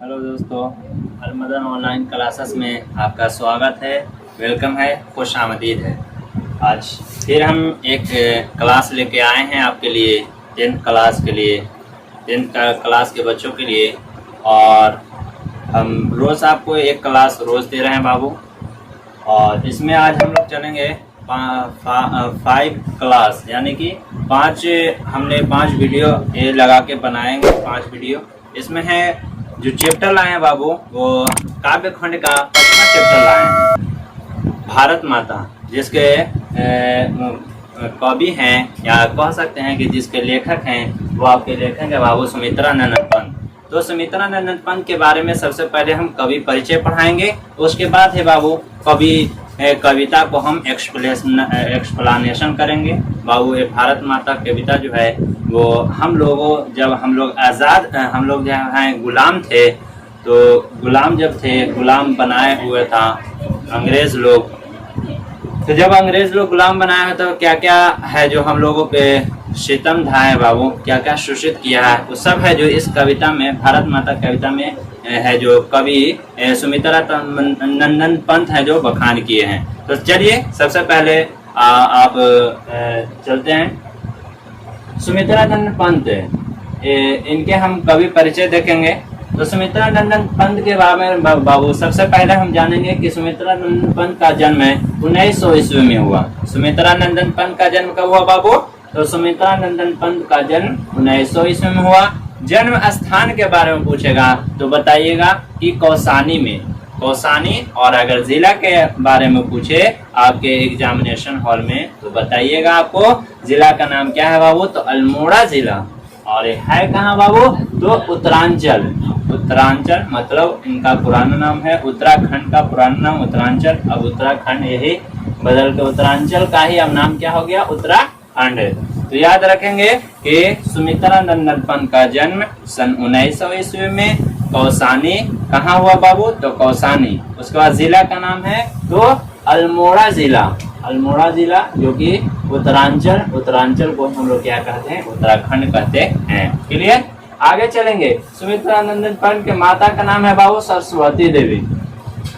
Hello दोस्तों, अलमदन online classes में आपका स्वागत है। वेलकम है, खुश आमदीद है। आज फिर हम एक क्लास लेके आए हैं आपके लिए, 10th क्लास के लिए, 10th क्लास के बच्चों के लिए। और हम रोज़ आपको एक क्लास रोज़ दे रहे हैं बाबू। और इसमें आज हम लोग चलेंगे 5 क्लास, यानी कि हमने 5 वीडियो ये लगा के बनाएंगे। 5 वीडियो इसमें है। जो चैप्टर लाए हैं बाबू, वो काव्य खंड का 5वां चैप्टर लाए हैं, भारत माता, जिसके कवि हैं या कह सकते हैं कि जिसके लेखक हैं वो आपके लेखक हैं बाबू सुमित्रानंदन पंत। तो सुमित्रानंदन पंत के बारे में सबसे पहले हम कवि परिचय पढ़ाएंगे। उसके बाद है बाबू कविता को हम एक्सप्लेनेशन करेंगे बाबू। ये भारत माता कविता जो है वो जब हम लोग आज़ाद, हम लोग जो हैं गुलाम थे, तो गुलाम बनाए हुए था अंग्रेज लोग। तो जब अंग्रेज लोग गुलाम बनाए हैं तो क्या क्या है जो हम लोगों पे सितम ढाए बाबू, क्या क्या शोषित किया है, वो सब है जो इस कविता में, भारत माता कविता में है, जो कवि सुमित्रानंदन पंत है जो बखान किए हैं। तो चलिए सबसे पहले आप चलते हैं सुमित्रानंदन पंत। इनके हम कवि परिचय देखेंगे। तो सुमित्रानंदन पंत के बारे में बाबू सबसे पहले हम जानेंगे कि सुमित्रानंदन पंत का जन्म 1900 ईस्वी में हुआ। सुमित्रानंदन पंत का जन्म कब हुआ बाबू? तो सुमित्रानंदन पंत का जन्म 1900 ईस्वी में हुआ। जन्म स्थान के बारे में पूछेगा तो बताइएगा कि कौसानी में, कौसानी। और अगर जिला के बारे में पूछे आपके एग्जामिनेशन हॉल में तो बताइएगा आपको जिला का नाम क्या है बाबू? तो अल्मोड़ा जिला। और ये है कहाँ बाबू? तो उत्तरांचल। उत्तरांचल मतलब इनका पुराना नाम है, उत्तराखंड का पुराना नाम उत्तरांचल। अब उत्तराखंड यही बदल के उत्तरांचल का ही अब नाम क्या हो गया? उत्तराखंड। तो याद रखेंगे कि सुमित्रानंदन पंत का जन्म सन 1900 ईस्वी में कौसानी। कहाँ हुआ बाबू? तो कौसानी। उसके बाद जिला का नाम है तो अल्मोड़ा जिला। अल्मोड़ा जिला जो कि उत्तरांचल, उत्तरांचल को हम लोग क्या कहते हैं? उत्तराखंड कहते हैं। क्लियर? आगे चलेंगे। सुमित्रानंदन पंत के माता का नाम है बाबू सरस्वती देवी।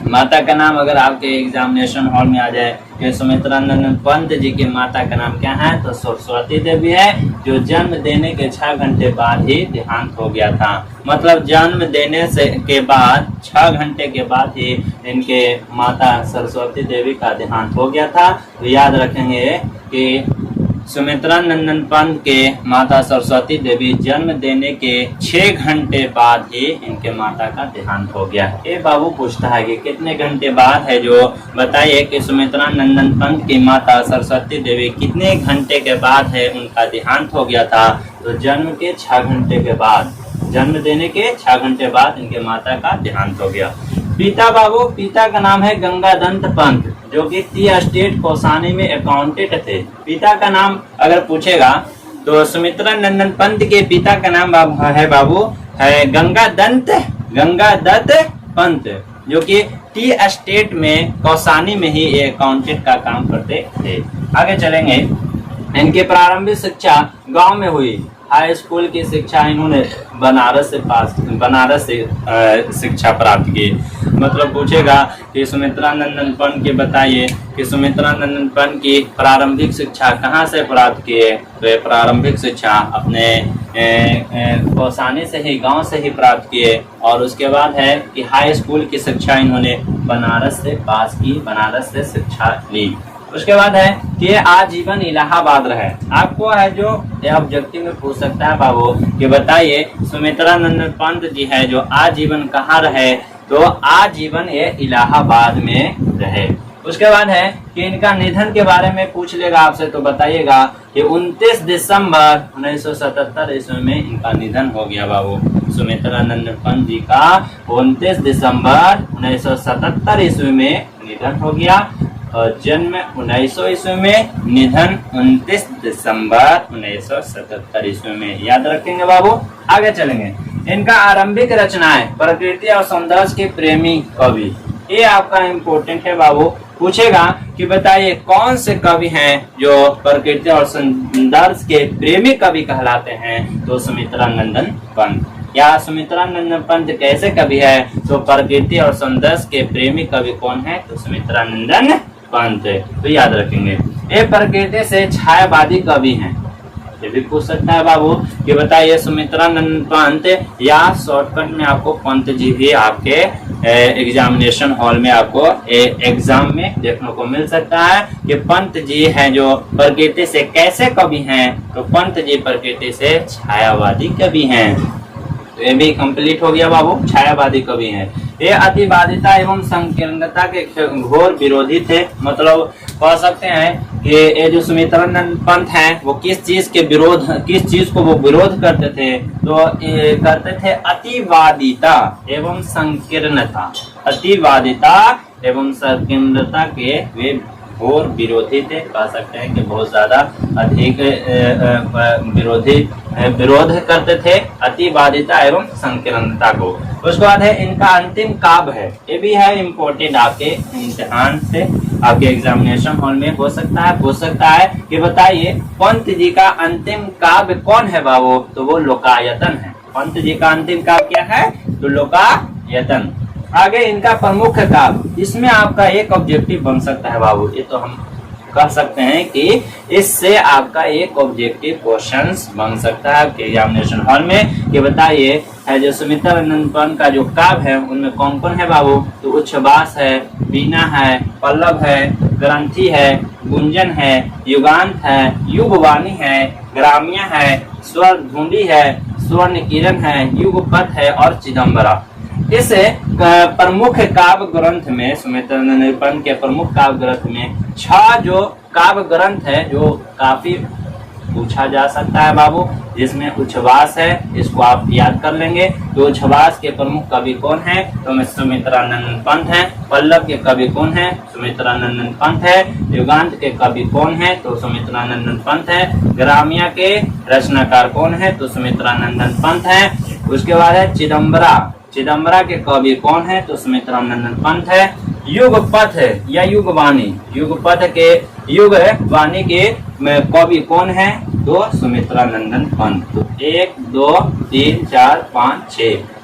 माता का नाम अगर आपके एग्जामिनेशन हॉल में आ जाए कि सुमित्रानंदन पंत जी की माता का नाम क्या है? तो सरस्वती देवी है, जो जन्म देने के 6 घंटे बाद ही देहांत हो गया था। मतलब जन्म देने के बाद 6 घंटे के बाद ही इनके माता सरस्वती देवी का देहांत हो गया था। तो याद रखेंगे कि सुमित्रानंदन पंत के माता सरस्वती देवी जन्म देने के 6 घंटे बाद ही इनके माता का देहांत हो गया। ये बाबू पूछता है कि कितने घंटे बाद है, जो बताइए कि सुमित्रानंदन पंत की माता सरस्वती देवी कितने घंटे के बाद है उनका देहांत हो गया था? तो जन्म के 6 घंटे के बाद, जन्म देने के 6 घंटे बाद इनके माता का देहांत हो गया। पिता बाबू, पिता का नाम है गंगादत्त पंत, जो कि टी एस्टेट कौसानी में अकाउंटेंट थे। पिता का नाम अगर पूछेगा तो सुमित्रानंदन पंत के पिता का नाम है बाबू है गंगादत्त पंत, जो कि टी एस्टेट में कौसानी में ही अकाउंटेंट का काम करते थे। आगे चलेंगे। इनकी प्रारंभिक शिक्षा गांव में हुई। हाई स्कूल की शिक्षा इन्होंने बनारस से शिक्षा प्राप्त की। मतलब पूछेगा कि सुमित्रानंदन पंत की बताइए कि सुमित्रानंदन पंत की प्रारंभिक शिक्षा कहाँ से प्राप्त किए? तो ये प्रारंभिक शिक्षा अपने कौसानी से ही, गांव से ही प्राप्त किए। और उसके बाद है कि हाई स्कूल की शिक्षा इन्होंने बनारस से पास की, बनारस से शिक्षा ली। उसके बाद है कि आजीवन इलाहाबाद रहे। आपको है जो ऑब्जेक्टिव में पूछ सकता है बाबू कि बताइए सुमित्रानंदन पंत जी है जो आजीवन कहाँ रहे? तो आजीवन ये इलाहाबाद में रहे। उसके बाद है कि इनका निधन के बारे में पूछ लेगा आपसे तो बताइएगा कि 29 दिसंबर 1977 ईस्वी में इनका निधन हो गया बाबू। सुमित्रानंदन पंत जी का 29 दिसंबर 1977 ईस्वी में निधन हो गया। और जन्म 1900 ईस्वी में, निधन 29 दिसंबर 1977 ईस्वी में। याद रखेंगे बाबू। आगे चलेंगे। इनका आरंभिक रचनाएं प्रकृति और सौंदर्य के प्रेमी कवि। ये आपका इम्पोर्टेंट है बाबू। पूछेगा कि बताइए कौन से कवि हैं जो प्रकृति और सौंदर्य के प्रेमी कवि कहलाते हैं? तो सुमित्रानंदन पंत। या सुमित्रा नंदन पंत कैसे कवि है? तो प्रकृति और सौंदर्य के प्रेमी कवि कौन है? तो सुमित्रा नंदन पंत। तो याद रखेंगे ये प्रकृति से छायावादी कवि हैं। ये भी पूछ सकता है बाबू कि बताइए सुमित्रा नंदन पंत, या शॉर्टकट में आपको पंत जी भी आपके एग्जामिनेशन हॉल में आपको एग्जाम में देखने को मिल सकता है कि पंत जी हैं जो प्रकृति से कैसे कवि हैं? तो पंत जी प्रकृति से छायावादी कवि हैं। तो ये भी कंप्लीट हो गया बाबू, छायावादी कवि हैं। ये अतिवादिता एवं संकीर्णता के घोर विरोधी थे। मतलब कह सकते हैं कि ये जो सुमित्रा नंदन पंत हैं वो किस चीज को वो विरोध करते थे? तो ये करते थे अतिवादिता एवं संकीर्णता। अतिवादिता एवं संकीर्णता के वे घोर विरोधी थे। कह सकते हैं कि बहुत ज्यादा अधिक विरोध करते थे अतिवादिता एवं संकीर्णता को। उसके बाद है इनका अंतिम काव्य है, ये भी है इम्पोर्टेंट, आपके इम्तिहान से आपके एग्जामिनेशन हॉल में हो सकता है कि बताइए पंत जी का अंतिम काव्य कौन है बाबू? तो वो लोकायतन है। पंत जी का अंतिम काव्य क्या है? तो लोकायतन। आगे इनका प्रमुख काव्य, इसमें आपका एक ऑब्जेक्टिव बन सकता है बाबू। ये तो हम कह सकते हैं कि इससे आपका एक ऑब्जेक्टिव क्वेश्चंस बन सकता है आपके एग्जामिनेशन हॉल में कि बताइए है जो सुमित्रा नंदन पंत का जो काव्य है उनमें कौन कौन है बाबू? तो उच्छ्वास है, वीणा है, पल्लव है, ग्रंथि है, गुंजन है, युगांत है, युगवाणी है, ग्राम्य है, स्वर धुंडी है, स्वर्ण किरण है, युगपथ है और चिदंबरा। इस प्रमुख काव्य ग्रंथ में, सुमित्रा नंदन पंत के प्रमुख काव्य ग्रंथ में 6 जो काव्य ग्रंथ है जो काफी पूछा जा सकता है बाबू, जिसमें उच्छ्वास है, इसको आप याद कर लेंगे। तो उच्छ्वास के प्रमुख कवि कौन है? तो सुमित्रा नंदन पंत है। पल्लव के कवि कौन है? सुमित्रा नंदन पंत है। युगांत के कवि कौन है? तो सुमित्रा नंदन पंत है। ग्राम्य के रचनाकार कौन है? तो सुमित्रा नंदन पंत है। उसके बाद है चिदंबरा के कवि कौन है? तो सुमित्रा नंदन पंत है। युगपथ या युगवाणी, युगपथ के युगवाणी के कवि कौन है? तो सुमित्रा नंदन पंत। तो 1 2 3 4 5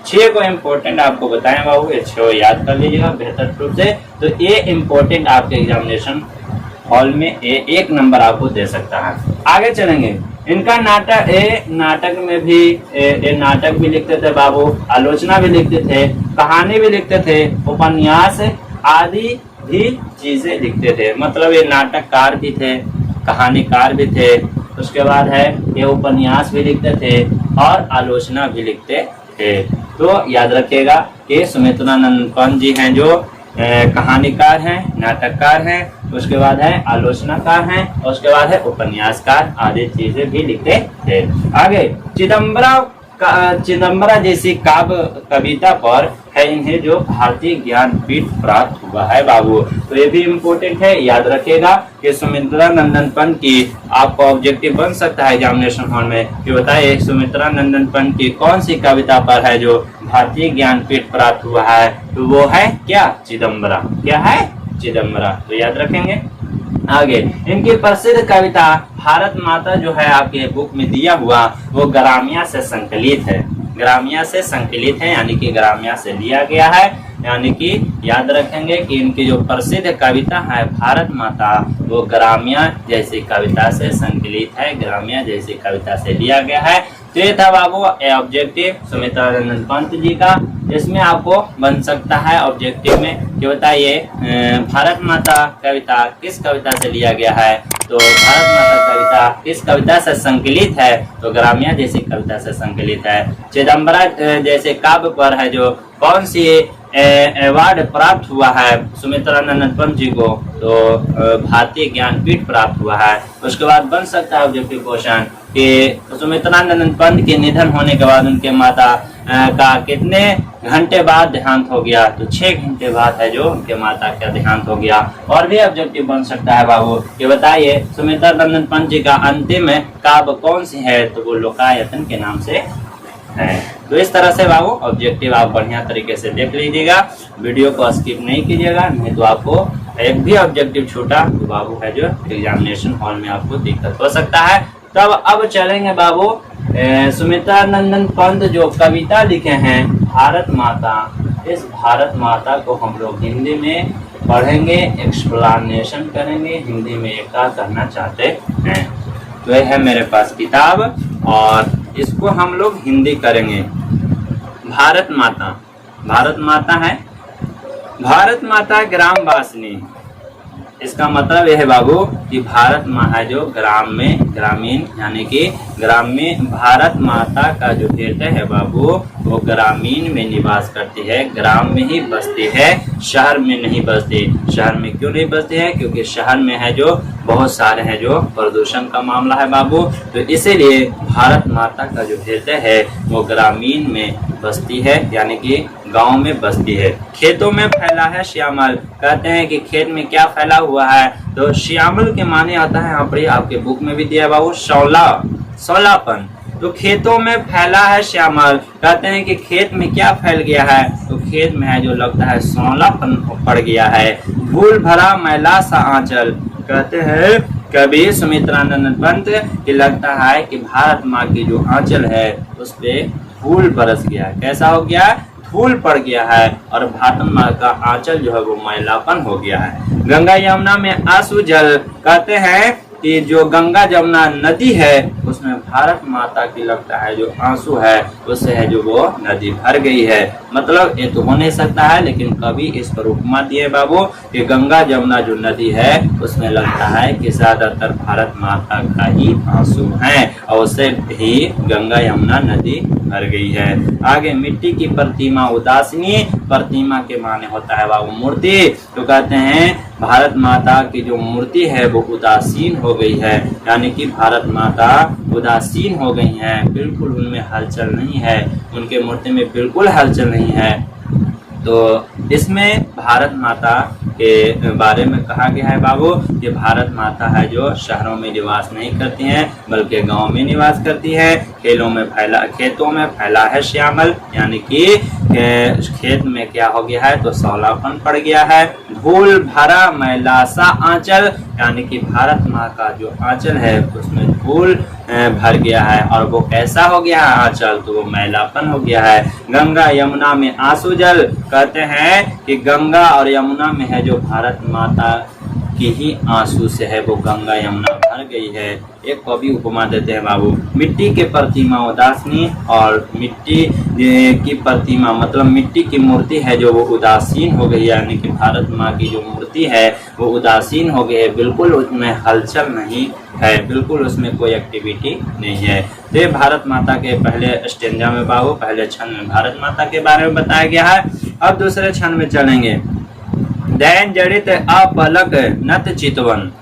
6 को इम्पोर्टेंट आपको बताएं बाबू, ये 6 याद कर लीजिएगा बेहतर रूप से। तो ये इम्पोर्टेंट आपके एग्जामिनेशन हॉल में 1 नंबर आपको दे सकता है। आगे चलेंगे, इनका नाटक में भी नाटक भी लिखते थे बाबू, आलोचना भी लिखते थे, कहानी भी लिखते थे, उपन्यास आदि भी चीजें लिखते थे। मतलब ये नाटककार भी थे, कहानीकार भी थे। उसके बाद है ये उपन्यास भी लिखते थे और आलोचना भी लिखते थे। तो याद रखिएगा कि सुमित्रा नंदन पंत जी हैं जो कहानीकार हैं, नाटककार हैं, उसके बाद है आलोचनाकार हैं, और उसके बाद है उपन्यासकार आदि चीजें भी लिखते थे। आगे चिदंबरा जैसी काव्य कविता पर है इन्हें जो भारतीय ज्ञानपीठ प्राप्त हुआ है बाबू। तो ये भी इम्पोर्टेंट है, याद रखिएगा कि सुमित्रा नंदन पंत की आपको ऑब्जेक्टिव बन सकता है एग्जामिनेशन हॉल में कि बताइए सुमित्रा नंदन पंत की कौन सी कविता पर है जो भारतीय ज्ञानपीठ प्राप्त हुआ है? तो वो है क्या? चिदंबरा। क्या है? चिदंबरा। तो याद रखेंगे। आगे इनकी प्रसिद्ध कविता भारत माता जो है आपके बुक में दिया हुआ वो ग्राम्या से संकलित है। ग्राम्या से संकलित है यानी कि ग्राम्या से लिया गया है। यानी कि याद रखेंगे कि इनकी जो प्रसिद्ध कविता है भारत माता वो ग्राम्या जैसी कविता से संकलित है, ग्राम्या जैसी कविता से लिया गया है। तो ये था बाबू ऑब्जेक्टिव सुमित्रा नंदन पंत जी का। इसमें आपको बन सकता है ऑब्जेक्टिव में कि बताइए भारत माता कविता किस कविता से लिया गया है? तो भारत माता कविता किस कविता से संकलित है? तो ग्राम्या जैसी कविता से संकलित है। चिदंबरा जैसे काव्य पर है जो कौन सी अवार्ड प्राप्त हुआ है सुमित्रा नंदन पंत जी को? तो भारतीय ज्ञानपीठ प्राप्त हुआ है। उसके बाद बन सकता है ऑब्जेक्टिव क्वेश्चन कि सुमित्रा नंदन पंत के निधन होने के बाद उनके माता का कितने घंटे बाद देहांत हो गया? तो 6 घंटे बाद है जो उनके माता का देहांत हो गया। और भी ऑब्जेक्टिव बन सकता है बाबू कि बताइए सुमित्रा नंदन पंत जी का अंतिम काव्य कौन सी है? तो वो लोकायतन के नाम से है। तो इस तरह से बाबू ऑब्जेक्टिव आप बढ़िया तरीके से देख लीजिएगा, वीडियो को स्किप नहीं कीजिएगा, नहीं तो आपको एक भी ऑब्जेक्टिव छूटा तो बाबू है जो एग्जामिनेशन हॉल में आपको दिक्कत हो सकता है। तब अब चलेंगे बाबू सुमित्रा नंदन पंत जो कविता लिखे हैं भारत माता, इस भारत माता को हम लोग हिंदी में पढ़ेंगे, एक्सप्लेनेशन करेंगे, हिंदी में एक करना चाहते हैं। तो यह है मेरे पास किताब और इसको हम लोग हिंदी करेंगे। भारत माता, भारत माता है, भारत माता ग्राम वासिनी। इसका मतलब यह है बाबू कि भारत माँ है जो ग्राम में, ग्रामीण यानी कि ग्रामीण, भारत माता का जो हृदय है बाबू वो ग्रामीण में निवास करती है, ग्राम में ही बसती है, शहर में नहीं बसती। शहर में क्यों नहीं बसती है? क्योंकि शहर में है जो बहुत सारे हैं जो प्रदूषण का मामला है बाबू, तो इसीलिए भारत माता का जो हृदय है वो ग्रामीण में बसती है, यानी कि गांव में बसती है। खेतों में फैला है श्यामल, कहते हैं कि खेत में क्या फैला हुआ है, तो श्यामल के माने आता है, यहाँ पर आपके बुक में भी दिया है बाबू, शौला, सौलापन। तो खेतों में फैला है श्यामल, कहते हैं कि खेत में क्या फैल गया है, तो खेत में है जो लगता है सौलापन पड़ गया है। धूल भरा मैला सा आंचल, कहते हैं कवि सुमित्रानंद पंत कि लगता है कि भारत माँ की जो आंचल है उस पे धूल बरस गया है। कैसा हो गया? धूल पड़ गया है और भारत माँ का आंचल जो है वो मैलापन हो गया है। गंगा यमुना में आंसू जल, कहते हैं कि जो गंगा जमुना नदी है उसमें भारत माता की लगता है जो आंसू है उससे है जो वो नदी भर गई है। मतलब ये तो हो नहीं सकता है, लेकिन कवि इस पर उपमा दिए बाबू कि गंगा जमुना जो नदी है उसमें लगता है कि ज्यादातर भारत माता का ही आंसू है और उससे ही गंगा यमुना नदी भर गई है। आगे मिट्टी की प्रतिमा उदासीनी, प्रतिमा के माने होता है बाबू मूर्ति, तो कहते हैं भारत माता की जो मूर्ति है वो उदासीन हो गई है, यानी कि भारत माता उदासीन हो गई हैं, बिल्कुल उनमें हलचल नहीं है, उनके मूर्ति में बिल्कुल हलचल नहीं है। तो इसमें भारत माता के बारे में कहा गया है बाबू कि भारत माता है जो शहरों में निवास नहीं करती हैं बल्कि गांव में निवास करती है। खेतों में फैला है श्यामल, यानी कि खेत में क्या हो गया है तो सौलापन पड़ गया है। धूल भरा मैला सा आंचल, यानी कि भारत माँ का जो आंचल है उसमें धूल भर गया है और वो कैसा हो गया है आंचल, तो वो मैलापन हो गया है। गंगा यमुना में आंसू जल, कहते हैं कि गंगा और यमुना में है जो भारत माता की ही आंसू से है वो गंगा यमुना भर गई है। एक कवि उपमा देते हैं बाबू, मिट्टी के प्रतिमा उदासीनी, और मिट्टी की प्रतिमा मतलब मिट्टी की मूर्ति है जो वो उदासीन हो गई, यानी कि भारत माँ की जो मूर्ति है वो उदासीन हो गई है, बिल्कुल उसमें हलचल नहीं है, बिल्कुल उसमें कोई एक्टिविटी नहीं है। तो ये भारत माता के पहले स्टेंजा में बाबू, पहले छंद में भारत माता के बारे में बताया गया है। अब दूसरे छंद में चलेंगे। दैन जड़ित अपलक नत चितवन,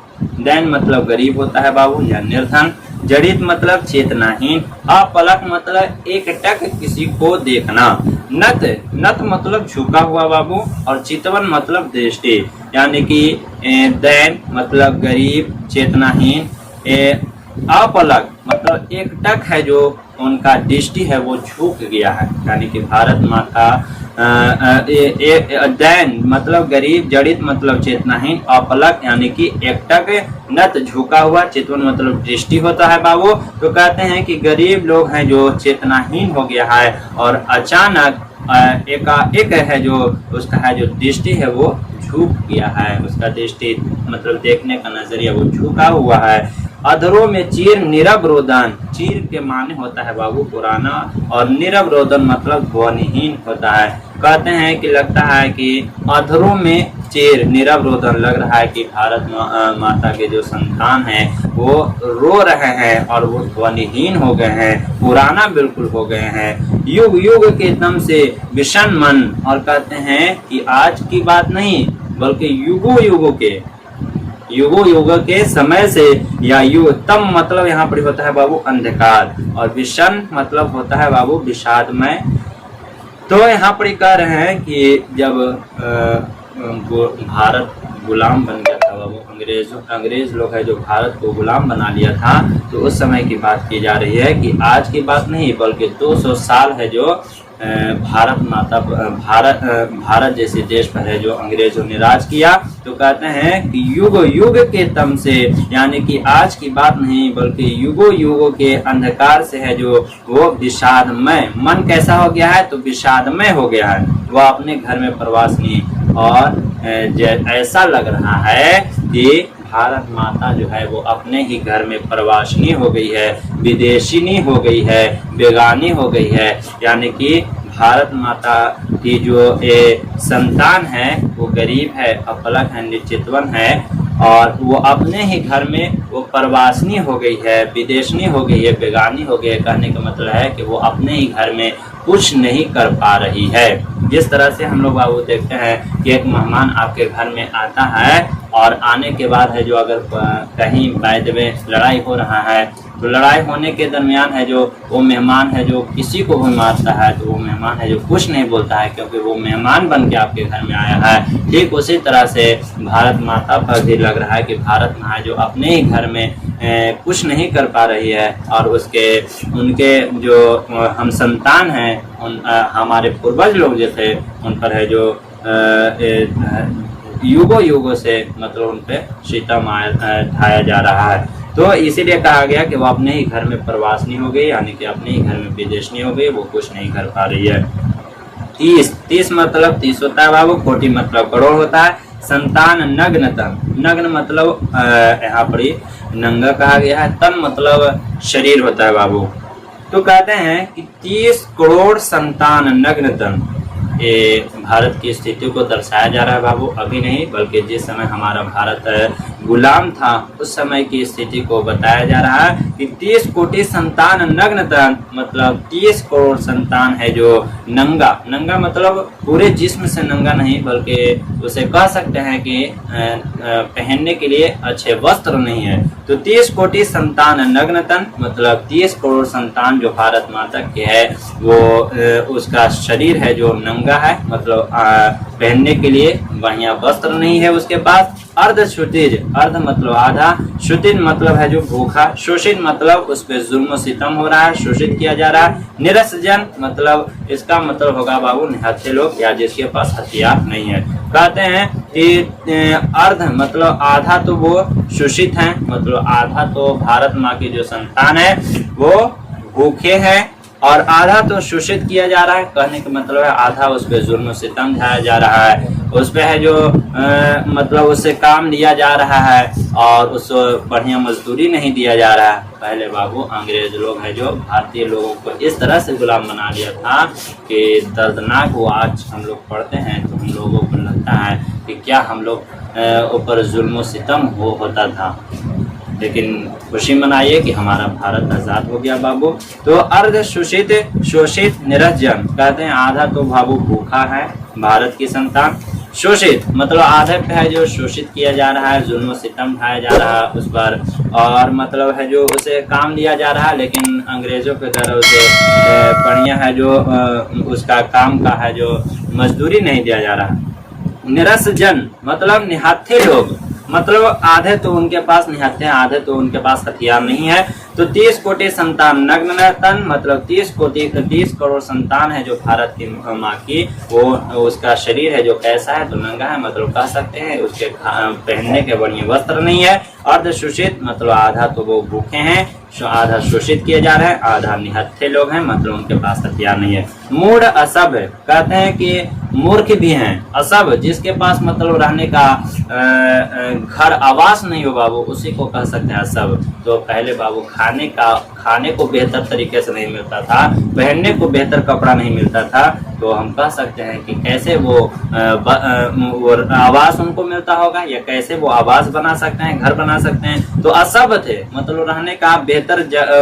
दैन मतलब गरीब होता है बाबू या निर्धन, जड़ित मतलब चेतनाहीन, अपलक मतलब एक टक किसी को देखना, नत नत मतलब झुका हुआ बाबू, और चितवन मतलब दृष्टि, यानी कि दैन मतलब गरीब, चेतनाहीन, अपलक मतलब एक टक है जो उनका दृष्टि है वो झुक गया है, यानी कि भारत माँ का दैन मतलब गरीब, जड़ित मतलब चेतनाहीन, अपलक यानी कि एकटक, नत झुका हुआ, चितवन मतलब दृष्टि होता है बाबू। तो कहते हैं कि गरीब लोग हैं जो चेतनाहीन हो गया है और अचानक एकाएक है जो उसका है जो दृष्टि है वो झुक गया है, उसका दृष्टि मतलब देखने का नजरिया वो झुका हुआ है। अधरों में चीर नीरव रोदन, चीर के माने होता है बाबू पुराना, और नीरव रोदन मतलब ध्वनिहीन होता है। कहते हैं कि लगता है कि अधरों में चीर नीरव रोदन, लग रहा है कि भारत माता के जो संतान हैं वो रो रहे हैं और वो ध्वनिहीन हो गए हैं, पुराना बिल्कुल हो गए हैं। युग युग के दम से विषण मन, और कहते हैं कि आज की बात नहीं बल्कि युगों युगों के समय से, या युग तम मतलब यहाँ पर होता है बाबू अंधकार, और विषण मतलब होता है बाबू विषादमय। तो यहाँ पर कह रहे हैं कि जब भारत गुलाम बन गया था बाबू अंग्रेज लोग है जो भारत को गुलाम बना लिया था, तो उस समय की बात की जा रही है कि आज की बात नहीं बल्कि 200 साल है जो भारत जैसे देश पर है जो अंग्रेजों ने राज किया। तो कहते हैं कि युग युग के तम से, यानी कि आज की बात नहीं बल्कि युगों युगों के अंधकार से है जो वो विषादमय, मन कैसा हो गया है तो विषादमय हो गया है, वह अपने घर में प्रवास नहीं। और ऐसा लग रहा है कि भारत माता जो है वो अपने ही घर में प्रवासिनी हो गई है, विदेशिनी हो गई है, बेगानी हो गई है। यानी कि भारत माता की जो संतान है वो गरीब है, अपलक है, निश्चितवन है और वो अपने ही घर में वो प्रवासिनी हो गई है, विदेशनी हो गई है, बेगानी हो गई है। कहने का मतलब है कि वो अपने ही घर में कुछ नहीं कर पा रही है। जिस तरह से हम लोग बाबू देखते हैं कि एक मेहमान आपके घर में आता है और आने के बाद है जो अगर कहीं बाय द वे लड़ाई हो रहा है तो लड़ाई होने के दरमियान है जो वो मेहमान है जो किसी को भी मारता है तो वो मेहमान है जो कुछ नहीं बोलता है क्योंकि वो मेहमान बन के आपके घर में आया है। ठीक उसी तरह से भारत माता पर भी लग रहा है कि भारत माँ जो अपने ही घर में कुछ नहीं कर पा रही है और उनके जो हम संतान हैं हमारे पूर्वज लोग जो थे उन पर है जो युगों युगों से मतलब उन पे सीता ढाया जा रहा है। तो इसीलिए कहा गया कि वो अपने ही घर में प्रवासनी हो गई, यानी कि अपने ही घर में विदेशनी हो गई, वो कुछ नहीं कर पा रही है। 30 मतलब 30 होता है बाबू, कोटि मतलब करोड़ होता है। संतान नग्न तन, नग्न मतलब यहाँ पर नंगा कहा गया है, तन मतलब शरीर होता है बाबू। तो कहते हैं कि 30 करोड़ संतान नग्न तन, ये भारत की स्थिति को दर्शाया जा रहा है बाबू। अभी नहीं बल्कि जिस समय हमारा भारत गुलाम था उस समय की स्थिति को बताया जा रहा है कि 30 कोटि संतान नग्न तन मतलब 30 करोड़ संतान है जो नंगा, नंगा मतलब पूरे जिस्म से नंगा नहीं बल्कि उसे कह सकते हैं कि पहनने के लिए अच्छे वस्त्र नहीं है। तो 30 कोटि संतान नग्न तन मतलब 30 करोड़ संतान जो भारत माता के है वो उसका शरीर है जो नंगा है, मतलब पहनने के लिए बढ़िया वस्त्र नहीं है उसके पास। अर्ध क्षुतिज, अर्ध मतलब आधा, क्षुतिज मतलब है जो भूखा, शोषित मतलब उस पर जुल्म सितम हो रहा है, शोषित किया जा रहा है। निरसजन मतलब इसका मतलब होगा बाबू निहत्थे लोग या जिसके पास हथियार नहीं है। कहते हैं कि अर्ध मतलब आधा तो वो शोषित हैं, मतलब आधा तो भारत माँ की जो संतान है वो भूखे हैं और आधा तो शोषित किया जा रहा है। कहने का मतलब है आधा उस पर जुल्म सितम ढाया जा रहा है, उस पे है जो मतलब उससे काम लिया जा रहा है और उसको बढ़िया मजदूरी नहीं दिया जा रहा है। पहले बाबू अंग्रेज लोग है जो भारतीय लोगों को इस तरह से गुलाम बना लिया था कि दर्दनाक वो आज हम लोग पढ़ते हैं तो हम लोगों को लगता है कि क्या हम लोग ऊपर जुल्म सितम होता था। लेकिन खुशी मनाइए कि हमारा भारत आजाद हो गया बाबू। तो अर्ध शोषित, शोषित निरसजन कहते हैं आधा तो बाबू भूखा है भारत की संतान, शोषित मतलब आधे पे है जो शोषित किया जा रहा है, जुल्म सितम ढाया जा रहा है उस पर और मतलब है जो उसे काम लिया जा रहा है लेकिन अंग्रेजों के द्वारा उसे बढ़िया है जो उसका काम का है जो मजदूरी नहीं दिया जा रहा। निरसजन मतलब निहत्थे लोग, मतलब आधे तो उनके पास निहत्थे हैं, आधे तो उनके पास हथियार नहीं है। तो 30 कोटि संतान नग्न तन मतलब 30 करोड़ संतान है जो भारत की माँ की, वो उसका शरीर है जो कैसा है तो नंगा है, मतलब कह सकते हैं उसके पहनने के बढ़िया वस्त्र नहीं है। अर्ध शोषित मतलब आधा तो वो भूखे हैं, आधा शोषित किए जा रहे हैं, आधा निहत्थे लोग हैं, मतलब उनके पास हथियार नहीं है। मूढ़ असभ्य कहते हैं कि मूर्ख भी हैं, असभ्य जिसके पास मतलब रहने का घर आवास नहीं हो बाबू उसी को कह सकते हैं असभ्य। तो पहले बाबू खाने को बेहतर तरीके से नहीं मिलता था, पहनने को बेहतर कपड़ा नहीं मिलता था, तो हम कह सकते हैं कि कैसे वो आवास उनको मिलता होगा या कैसे वो आवास बना सकते हैं, घर बना सकते हैं। तो असभ्य थे मतलब रहने का बेहतर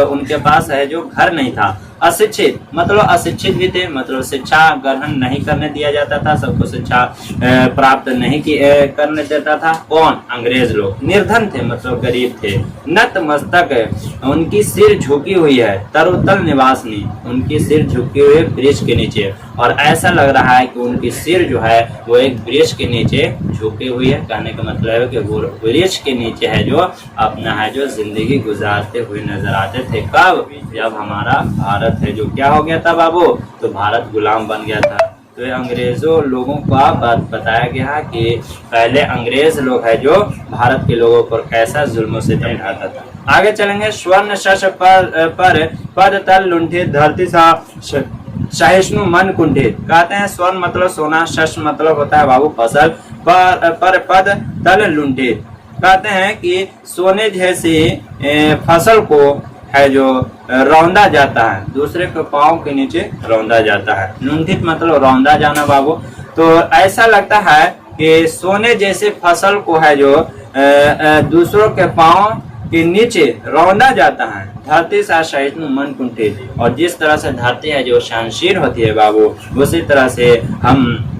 उनके पास है जो घर नहीं था। अशिक्षित मतलब अशिक्षित भी थे, मतलब शिक्षा ग्रहण नहीं करने दिया जाता था, सबको शिक्षा प्राप्त नहीं करने देता था। कौन? अंग्रेज लोग। निर्धन थे मतलब गरीब थे। नत मस्तक उनकी सिर झुकी हुई है, तरुतल निवासनी उनकी सिर झुकी हुई है वृक्ष के नीचे। और ऐसा लग रहा है कि उनकी सिर जो है वो एक वृक्ष के नीचे झुकी हुई है। कहने का मतलब है कि वो वृक्ष के नीचे है जो अपना है जो जिंदगी गुजारते हुए नजर आते थे। कब? जब हमारा भारत है जो क्या हो गया था बाबू, तो भारत गुलाम बन गया था। तो ये अंग्रेजों लोगों का बात बताया गया कि पहले अंग्रेज लोग है जो भारत के लोगों पर कैसा जुल्म से ढाता था। आगे चलेंगे। स्वर्ण शश पर पद तल लुंठित धरती सा सहिष्णु मन कुंठित। कहते हैं स्वर्ण मतलब सोना, शश मतलब होता है बाबू फसल, पर पद तल लुंठित। कहते हैं कि सोने जैसी फसल को है जो रौंदा जाता है, दूसरे के पाँव के नीचे रौंदा जाता है। लुंठित मतलब रौंदा जाना बाबू। तो ऐसा लगता है कि सोने जैसे फसल को है जो दूसरों के पाँव के नीचे रौंदा जाता है। धरती सा सहिष्णु मन कुंठित। और जिस तरह से धरती है जो सहनशील होती है बाबू, उसी तरह से हम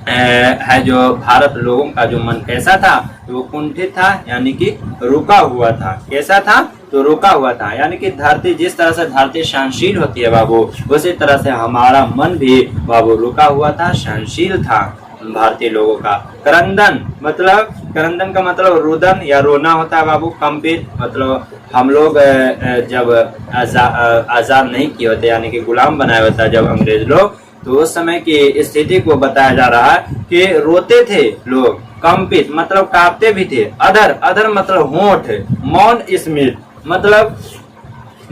है जो भारत लोगों का जो मन कैसा था, वो कुंठित था, यानी कि रुका हुआ था। कैसा था? तो रुका हुआ था। यानी कि धरती, जिस तरह से धरती सहनशील होती है बाबू, उसी तरह से हमारा मन भी बाबू रुका हुआ था, सहनशील था भारतीय लोगों का। करंदन मतलब, करंदन का मतलब रुदन या रोना होता है बाबू। कंपित मतलब हम लोग जब आजाद नहीं किए होते, यानी कि गुलाम बनाए होता जब अंग्रेज लोग, तो उस समय की स्थिति को बताया जा रहा है कि रोते थे लोग। कंपित मतलब कांपते भी थे। अधर, अधर मतलब होंठ। मौन स्मित मतलब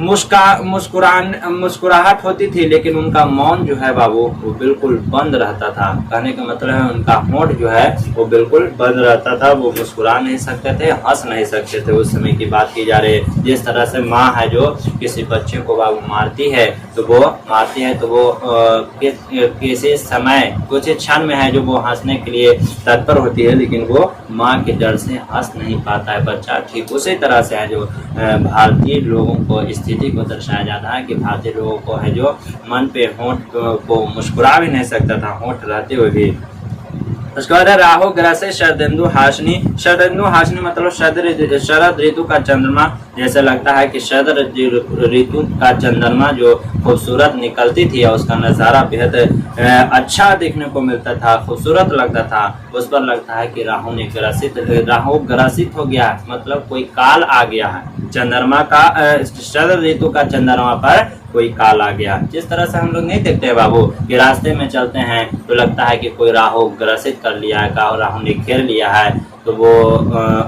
मुस्कुराहट होती थी, लेकिन उनका मौन जो है बाबू वो बिल्कुल बंद रहता था। कहने का मतलब है उनका होंठ जो है वो बिल्कुल बंद रहता था। वो मुस्कुरा नहीं सकते थे, हंस नहीं सकते थे। उस समय की बात की जा रही है। जिस तरह से माँ है जो किसी बच्चे को बाबू मारती है, तो वो किसी समय कुछ क्षण में है जो वो हंसने के लिए तत्पर होती है, लेकिन वो माँ के डर से हंस नहीं पाता है बच्चा। ठीक उसी तरह से है जो भारतीय लोगों को स्थिति को दर्शाया जाता है कि भारतीय लोगों को है जो मन पे होंठ को मुस्कुरा भी नहीं सकता था, होंठ रहते हुए भी। उसके बाद राहु ग्रसे शरदेंदु हाशनी। शरदेंदु हाशनी मतलब शरद ऋतु का चंद्रमा। जैसे लगता है कि शरद ऋतु का चंद्रमा जो खूबसूरत निकलती थी और उसका नज़ारा बेहद अच्छा देखने को मिलता था, खूबसूरत लगता था। उस पर लगता है कि राहु ग्रसित हो गया, मतलब कोई काल आ गया है। चंद्रमा का शरद ऋतु का चंद्रमा पर कोई काल आ गया। जिस तरह से हम लोग नहीं देखते हैं बाबू कि रास्ते में चलते हैं तो लगता है कि कोई राहु ग्रसित कर लिया है, राहु ने घेर लिया है, तो वो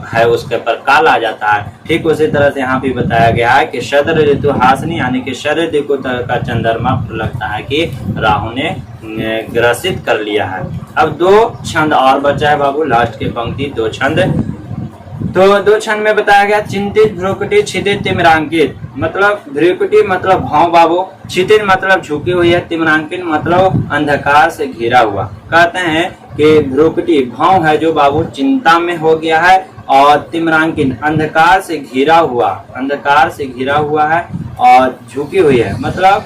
है उसके पर काल आ जाता है। ठीक उसी तरह से यहाँ भी बताया गया है कि शरद ऋतु हाशनी, यानी कि शरद ऋतु का चंद्रमा लगता है कि राहु ने ग्रसित कर लिया है। अब 2 छंद और बचा है बाबू, लास्ट के पंक्ति 2 छंद। तो 2 छंद में बताया गया। चिंतित भ्रुकुटी क्षितिज तिमिरांकित। मतलब भ्रुकुटी मतलब भाव बाबू, क्षितिज मतलब झुकी हुई है, तिमिरांकित मतलब अंधकार से घिरा हुआ। कहते हैं कि भ्रुकुटी भाव है जो बाबू चिंता में हो गया है, और तिमिरांकित अंधकार से घिरा हुआ है और झुकी हुई है। मतलब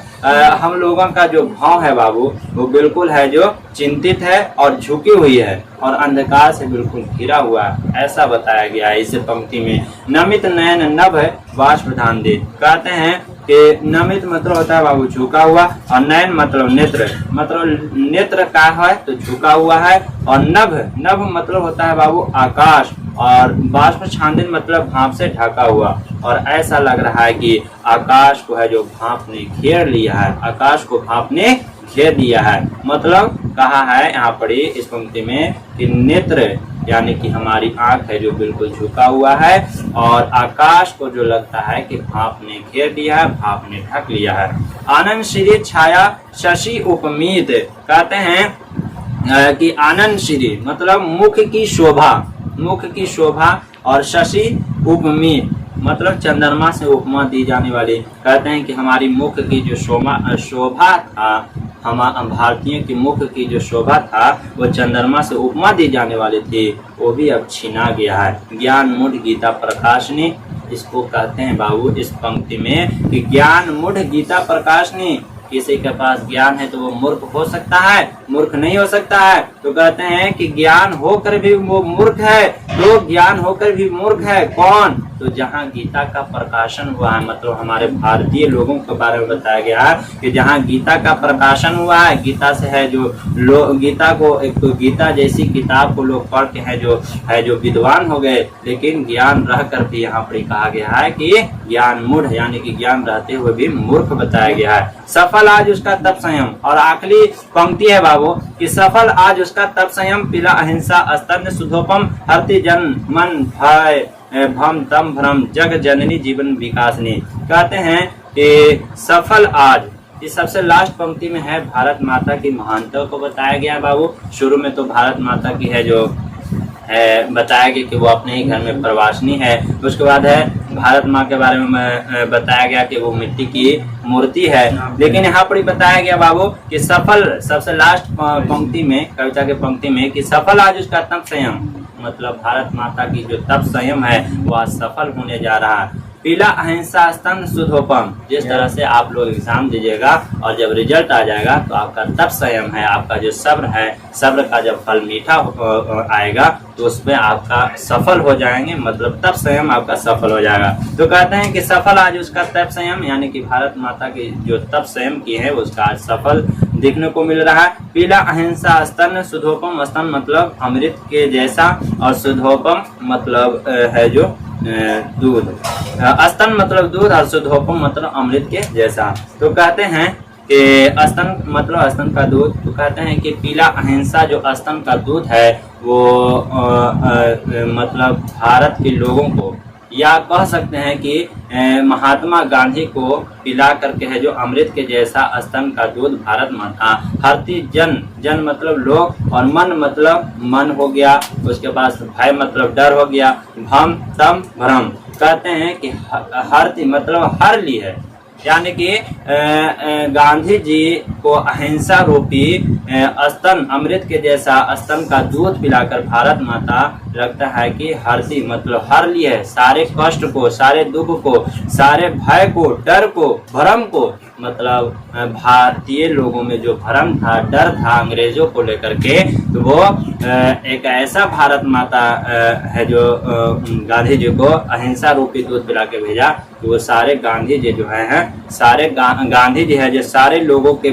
हम लोगों का जो भाव है बाबू वो बिल्कुल है जो चिंतित है और झुकी हुई है और अंधकार से बिल्कुल घिरा हुआ है, ऐसा बताया गया है इस पंक्ति में। नमित नयन नभ बाष्प ध्यान दे। कहते हैं कि नमित मतलब होता है बाबू झुका हुआ, और नयन मतलब नेत्र, मतलब नेत्र का है तो झुका हुआ है, और नभ मतलब होता है बाबू आकाश, और बाष्प छांदिन मतलब भाप से ढका हुआ। और ऐसा लग रहा है कि आकाश को है जो भाप ने घेर लिया है, आकाश को भाप ने घेर दिया है। मतलब कहा है यहाँ पर इस पंक्ति में कि नेत्र यानी कि हमारी आंख है जो बिल्कुल झुका हुआ है, और आकाश को जो लगता है कि भाप ने घेर दिया है, भाप ने ढक लिया है। आनंद श्री छाया शशि उपमीत। कहते हैं कि आनंद श्री मतलब मुख की शोभा, और शशि उपमीत मतलब चंद्रमा से उपमा दी जाने वाली। कहते हैं कि हमारी मुख की जो शोभा था, हम भारतीयों की मुख की जो शोभा था वो चंद्रमा से उपमा दी जाने वाली थी, वो भी अब छीना गया है। ज्ञान मूढ़ गीता प्रकाशनी, इसको कहते हैं बाबू इस पंक्ति में कि ज्ञान मूढ़ गीता प्रकाशनी, किसी के पास ज्ञान है तो वो मूर्ख हो सकता है? मूर्ख नहीं हो सकता है। तो कहते हैं कि ज्ञान होकर भी वो मूर्ख है, तो ज्ञान होकर भी मूर्ख है कौन? तो जहाँ गीता का प्रकाशन हुआ है, मतलब हमारे भारतीय लोगों के बारे में बताया गया है कि जहाँ गीता का प्रकाशन हुआ है, गीता से है जो लोग गीता को, एक तो गीता जैसी किताब को लोग पढ़ के है जो विद्वान हो गए, लेकिन ज्ञान रह कर भी यहाँ पर कहा गया है कि ज्ञान मूढ़, यानी कि ज्ञान रहते हुए भी मूर्ख बताया गया है। सफल आज उसका तप संयम, और आखिरी पंक्ति है बाबू कि सफल आज उसका तप संयम, पीला अहिंसा स्तन सुधोपम, हरति जन मन भय भम तम भ्रम, जग जननी जीवन विकासनी। कहते हैं कि सफल आज, इस सबसे लास्ट पंक्ति में है भारत माता की महानता को बताया गया बाबू। शुरू में तो भारत माता की है जो है बताया गया कि वो अपने ही घर में प्रवासिनी है। उसके बाद है भारत माँ के बारे में बताया गया कि वो मिट्टी की मूर्ति है। लेकिन यहाँ पर बताया गया बाबू कि सफल, सबसे लास्ट पंक्ति में, कविता के पंक्ति में कि सफल आज उसका तप संयम, मतलब भारत माता की जो तप संयम है वो आज सफल होने जा रहा है। पीला अहिंसा स्तन सुधोपम, जिस तरह से आप लोग एग्जाम दीजिएगा और जब रिजल्ट आ जाएगा तो आपका तप संयम है, आपका जो सब्र है, सब्र का जब फल मीठा आएगा तो उसमें आपका सफल हो जाएंगे, मतलब तप संयम आपका सफल हो जाएगा। तो कहते हैं कि सफल आज उसका तप संयम, यानी कि भारत माता की जो तप संयम की है उसका आज सफल देखने को मिल रहा है। पीला अहिंसा स्तन सुधोपम, स्तन मतलब अमृत के जैसा और सुधोपम मतलब है जो दूध, स्तन मतलब दूध और सुधोपम मतलब अमृत के जैसा। तो कहते हैं कि स्तन मतलब स्तन का दूध। तो कहते हैं कि पीला अहिंसा जो स्तन का दूध है वो मतलब भारत के लोगों को, या कह सकते हैं कि महात्मा गांधी को पिला करके है जो अमृत के जैसा स्तन का दूध भारत माता, हरती जन, जन मतलब लोग, और मन मतलब मन हो गया, उसके पास भय मतलब डर हो गया, भम तम भ्रम। कहते हैं कि हरती मतलब हर ली है, यानी कि गांधी जी को अहिंसा रूपी स्तन, अमृत के जैसा स्तन का दूध पिलाकर भारत माता लगता है कि हरती मतलब हर ली है, सारे कष्ट को, सारे दुख को, सारे भय को, डर को, भ्रम को, मतलब भारतीय लोगों में जो भ्रम था, डर था अंग्रेजों को लेकर के, तो वो एक ऐसा भारत माता है जो गांधी जी को अहिंसा रूपी दूध पिला के भेजा, तो वो सारे गांधी जी जो है सारे गांधी जी है जो सारे लोगों के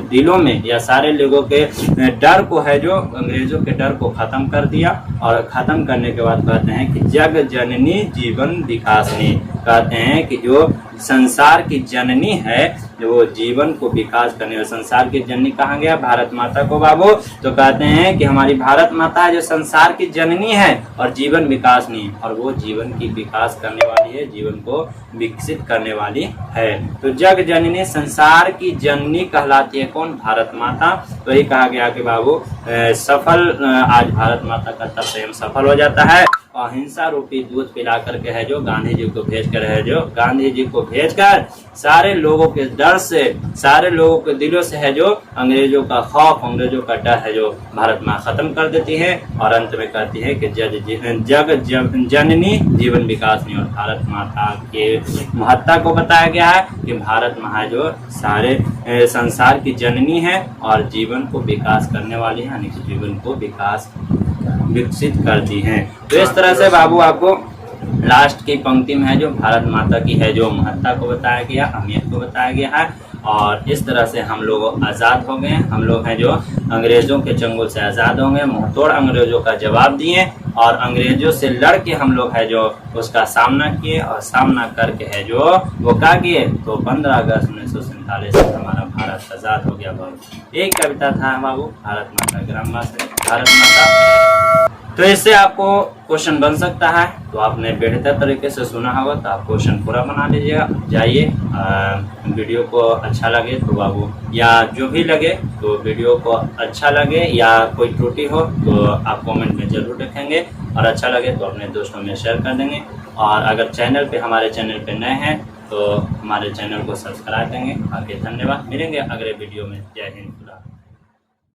दिलों में, या सारे लोगों के डर को है जो अंग्रेजों के डर को खत्म कर दिया। और खत्म करने के बाद कहते हैं कि जग जननी जीवन विकासनी, कहते हैं कि जो संसार की जननी है जो जीवन को विकास करने वाले, संसार की जननी कहा गया भारत माता को बाबू। तो कहते हैं कि हमारी भारत माता है जो संसार की जननी है और जीवन विकासनी, और वो जीवन की विकास करने वाली है, जीवन को विकसित करने वाली है। तो जग जननी, संसार की जननी कहलाती है कौन? भारत माता। तो यही कहा गया कि बाबू सफल आज भारत माता का तप संयम सफल हो जाता है। अहिंसा रूपी दूध पिला करके है जो गांधी जी को भेजकर है जो गांधी जी को भेजकर सारे लोगों के डर से, सारे लोगों के दिलों से है जो अंग्रेजों का खौफ, अंग्रेजों का डर है जो भारत माँ खत्म कर देती है। और अंत में कहती है कि जग जननी जीवन विकासनी, और भारत माता के महत्ता को बताया गया है कि भारत माँ जो सारे संसार की जननी है और जीवन को विकास करने वाली है, यानी कि जीवन को विकसित करती हैं। तो इस तरह से बाबू आपको लास्ट की पंक्ति में है जो भारत माता की है जो महत्ता को बताया गया, अहमियत को बताया गया है। और इस तरह से हम लोग आज़ाद हो गए, हम लोग हैं जो अंग्रेज़ों के चंगुल से आज़ाद होंगे, मुंहतोड़ अंग्रेज़ों का जवाब दिए और अंग्रेज़ों से लड़ के हम लोग है जो उसका सामना किए, और सामना करके है जो वो क्या किए, तो 15 अगस्त 1947 से हमारा भारत आज़ाद हो गया बाबू। एक कविता था बाबू, भारत माता ग्रामवासी भारत माता। तो इससे आपको क्वेश्चन बन सकता है, तो आपने बेहतर तरीके से सुना होगा तो आप क्वेश्चन पूरा बना लीजिएगा। जाइए, वीडियो को अच्छा लगे तो बाबू, या जो भी लगे तो वीडियो को अच्छा लगे या कोई त्रुटि हो तो आप कमेंट में जरूर लिखेंगे, और अच्छा लगे तो अपने दोस्तों में शेयर कर देंगे। और अगर हमारे चैनल पे नए हैं तो हमारे चैनल को सब्सक्राइब करेंगे। आगे धन्यवाद, मिलेंगे अगले वीडियो में। जय हिंद।